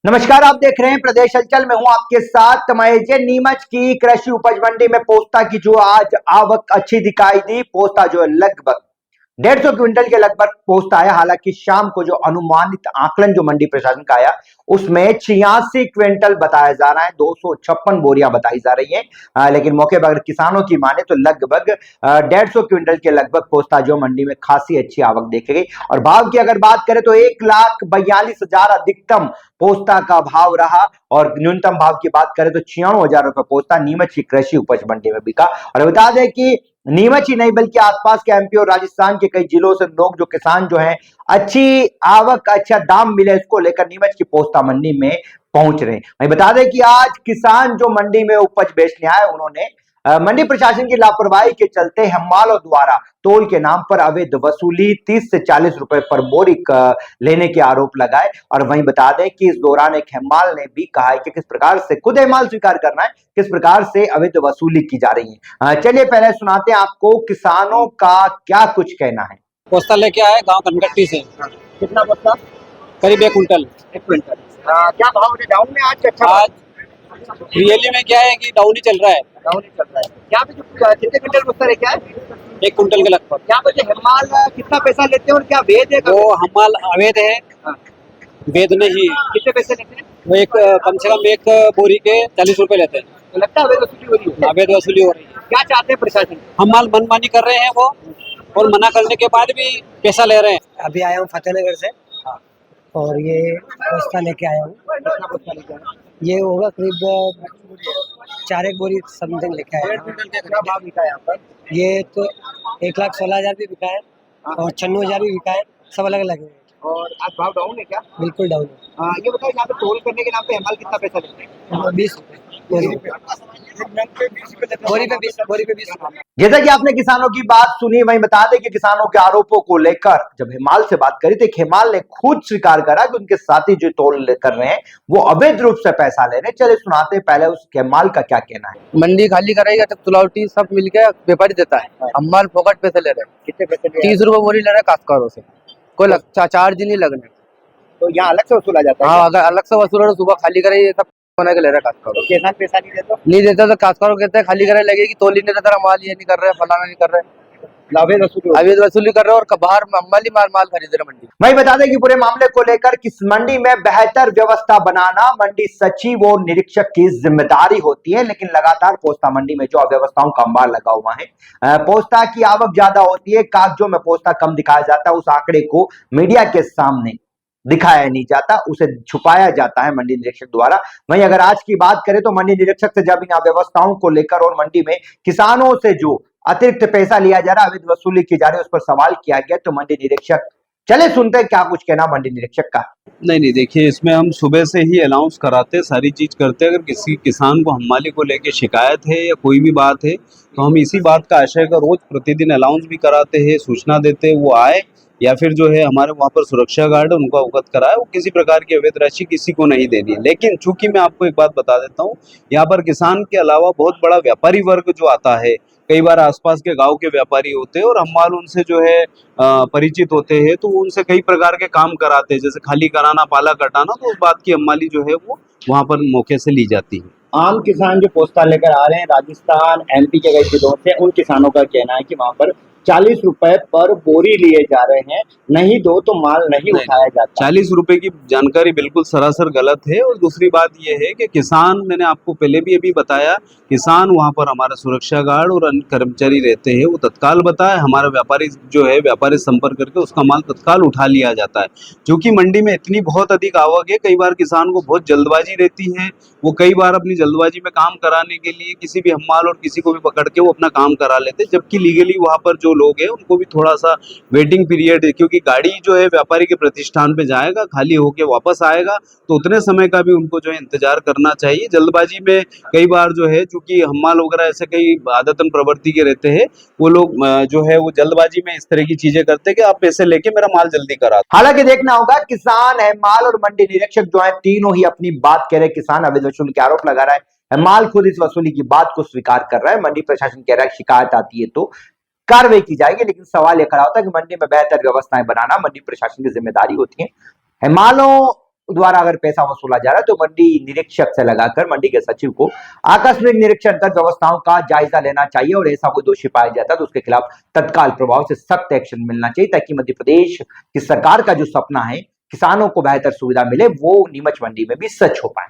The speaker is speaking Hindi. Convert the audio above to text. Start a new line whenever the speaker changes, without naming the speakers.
नमस्कार, आप देख रहे हैं प्रदेश हलचल में हूं आपके साथ महेश। नीमच की कृषि उपज मंडी में पोस्ता की जो आज आवक अच्छी दिखाई दी। पोस्ता जो है लगभग 150 क्विंटल के लगभग पोस्ता आया। हालांकि शाम को जो अनुमानित आकलन जो मंडी प्रशासन का आया उसमें 86 क्विंटल बताया जा रहा है, 256 बोरियां बताई जा रही है। लेकिन मौके पर अगर किसानों की माने तो लगभग 150 क्विंटल के लगभग पोस्ता जो मंडी में खासी अच्छी आवक देखी गई। और भाव की अगर बात करें तो 1,42,000 अधिकतम पोस्ता का भाव रहा और न्यूनतम भाव की बात करें तो 96,000 रुपए पोस्ता नीमच की कृषि उपज मंडी में बिका। और बता दें कि नीमच ही नहीं बल्कि आसपास के एमपी और राजस्थान के कई जिलों से लोग जो किसान जो हैं अच्छी आवक अच्छा दाम मिले इसको लेकर नीमच की पोस्ता मंडी में पहुंच रहे हैं। वहीं बता दें कि आज किसान जो मंडी में उपज बेचने आए उन्होंने मंडी प्रशासन की लापरवाही के चलते हम्मालों द्वारा तोल के नाम पर अवैध वसूली 30 से 40 रुपए पर बोरी लेने के आरोप लगाए। और वहीं बता दें कि इस दौरान एक हम्माल ने भी कहा है कि किस प्रकार से खुद हम्माल स्वीकार करना है किस प्रकार से अवैध वसूली की जा रही है। चलिए पहले सुनाते हैं आपको किसानों का क्या कुछ कहना है।
पोस्ता लेके आए गांव कनकट्टी से।
कितना पोस्ता?
करीब 1 कुंटल।
1 क्विंटल। क्या भाव है डाउन में आज? अच्छा,
आज रियली में क्या है कि डाउन ही चल रहा है।
डाउन ही चल रहा है। क्या कितने क्विंटल पोस्ता लेके आए?
1 कुंटल के लगभग।
क्या बचे हम्माल कितना पैसा लेते हैं और क्या वेद है?
वो हमाल अवैध है, वेद नहीं।
कितने पैसे लेते हैं?
वो एक कम से कम एक बोरी के 40 रुपए लेते हैं।
तो लगता है अवैध वसूली हो रही है।
अवैध वसूली हो रही है।
क्या चाहते हैं प्रशासन?
हमाल मनमानी कर रहे हैं वो, और मना करने के बाद भी पैसा ले रहे हैं।
अभी आया हूँ फतेहनगर से और ये पोस्ता लेके आया हूँ।
कितना पोस्ता लेके आए?
ये होगा करीब 4 बोरी समथिंग लेके आया हूँ।
क्या भाव बिका है यहाँ पर?
ये तो 1,16,000 भी बिका है और 96,000 भी बिका है, सब अलग अलग है।
और आज भाव डाउन है क्या?
बिल्कुल डाउन है।
ये बताओ यहाँ पे तोल करने के नाम पे हमाल कितना पैसा लेते हैं?
20 रुपये बोरी पे 20 रुपये।
जैसा कि आपने किसानों की बात सुनी, वहीं बता दें कि किसानों के आरोपों को लेकर जब हिमाल से बात करी तो हिमाल ने खुद स्वीकार करा कि उनके साथी जो तोल कर रहे हैं वो अवैध रूप से पैसा ले रहे हैं। चलिए सुनाते पहले उस हिमाल का क्या कहना है।
मंडी खाली कराएगा तब तुलावटी सब मिलके व्यापारी देता है। हम माल फोकट पैसे ले रहे हैं।
कितने पैसे?
30 रुपए बोरी ले रहे हैं काश्तकारों से। कोई चार्ज नहीं लगने।
तो यहाँ अलग से वसूला जाता है?
हाँ, अगर अलग से वसूल रहे सुबह खाली कराइए सब बना के ले रहे हैं काश्तकारों।
किसान पैसा नहीं देता?
नहीं देता तो काश्तकारों कहते हैं खाली कराए लगेगी, तोल ही नहीं रहता, माल ये नहीं कर रहे, फलाना नहीं कर रहे, अवैध वसूली कर रहे हैं और बाहर माल माल खरीद रहे मंडी।
वही बता दें कि पूरे मामले को लेकर किस मंडी में बेहतर व्यवस्था बनाना मंडी सचिव और निरीक्षक की जिम्मेदारी होती है। लेकिन लगातार पोस्ता मंडी में जो अव्यवस्थाओं का अंबार लगा हुआ है, पोस्ता की आवक ज्यादा होती है, कागजों में पोस्ता कम दिखाया जाता है, उस आंकड़े को मीडिया के सामने दिखाया नहीं जाता, उसे छुपाया जाता है मंडी निरीक्षक द्वारा। वहीं अगर आज की बात करें तो मंडी निरीक्षक से जब इन अव्यवस्थाओं को लेकर और मंडी में किसानों से जो अतिरिक्त पैसा लिया जा रहा है, अवैध वसूली की जा रही है, उस पर सवाल किया गया तो मंडी निरीक्षक, चले सुनते हैं क्या कुछ कहना मंडी निरीक्षक का।
नहीं, देखिए इसमें हम सुबह से ही अनाउंस कराते, सारी चीज करते। अगर किसी किसान को हम्माली को लेके शिकायत है या कोई भी बात है तो हम इसी बात का आशय का रोज प्रतिदिन अनाउंस भी कराते हैं, सूचना देते हैं, वो आए या फिर जो है हमारे वहाँ पर सुरक्षा गार्ड है उनको अवगत कराए। वो किसी प्रकार की अवैध राशि किसी को नहीं देनी है। लेकिन चूंकि मैं आपको एक बात बता देता हूँ, यहाँ पर किसान के अलावा बहुत बड़ा व्यापारी वर्ग जो आता है, कई बार आसपास के गांव के व्यापारी होते हैं और हम्माल उनसे जो है परिचित होते हैं, तो उनसे कई प्रकार के काम कराते हैं, जैसे खाली कराना, पाला कटाना। तो उस बात की हम्माली जो है वो वहाँ पर मौके से ली जाती है।
आम किसान जो पोस्ता लेकर आ रहे हैं राजस्थान एमपी के कई जिलों से, उन किसानों का कहना है कि वहां पर 40 रुपए पर बोरी लिए जा रहे हैं, नहीं दो तो माल नहीं उठाया जाता।
40 रुपए की जानकारी बिल्कुल सरासर गलत है। और दूसरी बात यह है कि किसान, मैंने आपको पहले भी अभी बताया, किसान वहाँ पर हमारा सुरक्षा गार्ड और अन्य कर्मचारी रहते हैं, वो तत्काल बताए, हमारा व्यापारी जो है व्यापारी संपर्क करके उसका माल तत्काल उठा लिया जाता है। क्योंकि मंडी में इतनी बहुत अधिक आवक है, कई बार किसान को बहुत जल्दबाजी रहती है, वो कई बार अपनी जल्दबाजी में काम कराने के लिए किसी भी हम्माल और किसी को भी पकड़ के वो अपना काम करा लेते, जबकि लीगली वहाँ पर जो लोग हैं उनको भी थोड़ा सा वेटिंग पीरियड है। क्योंकि गाड़ी जो है व्यापारी के प्रतिष्ठान पे जाएगा, खाली होके वापस आएगा, तो उतने समय का भी उनको जो है इंतजार करना चाहिए। जल्दबाजी में कई बार जो है, चूंकि हम्माल वगैरह ऐसे कई आदतन प्रवृत्ति के रहते हैं, वो लोग जो है वो जल्दबाजी में इस तरह की चीजें करते हैं कि आप पैसे लेके मेरा माल जल्दी करा।
हालांकि देखना होगा, किसान हम्माल और मंडी निरीक्षक जो है तीनों ही अपनी बात कह रहे। किसान अवैध वसूली के आरोप लगा रहा है, हम्माल खुद इस वसूली की बात को स्वीकार कर रहा है, मंडी प्रशासन कह रहा है शिकायत आती है तो कार्रवाई की जाएगी। लेकिन सवाल यह खड़ा होता है कि मंडी में बेहतर व्यवस्थाएं बनाना मंडी प्रशासन की जिम्मेदारी होती है। हम्मालों द्वारा अगर पैसा वसूला जा रहा है तो मंडी निरीक्षक से लगाकर मंडी के सचिव को आकस्मिक निरीक्षण कर व्यवस्थाओं का जायजा लेना चाहिए और ऐसा कोई दोषी पाया जाता है तो उसके खिलाफ तत्काल प्रभाव से सख्त एक्शन मिलना चाहिए ताकि मध्य प्रदेश की सरकार का जो सपना है किसानों को बेहतर सुविधा मिले वो नीमच मंडी में भी सच हो पाए।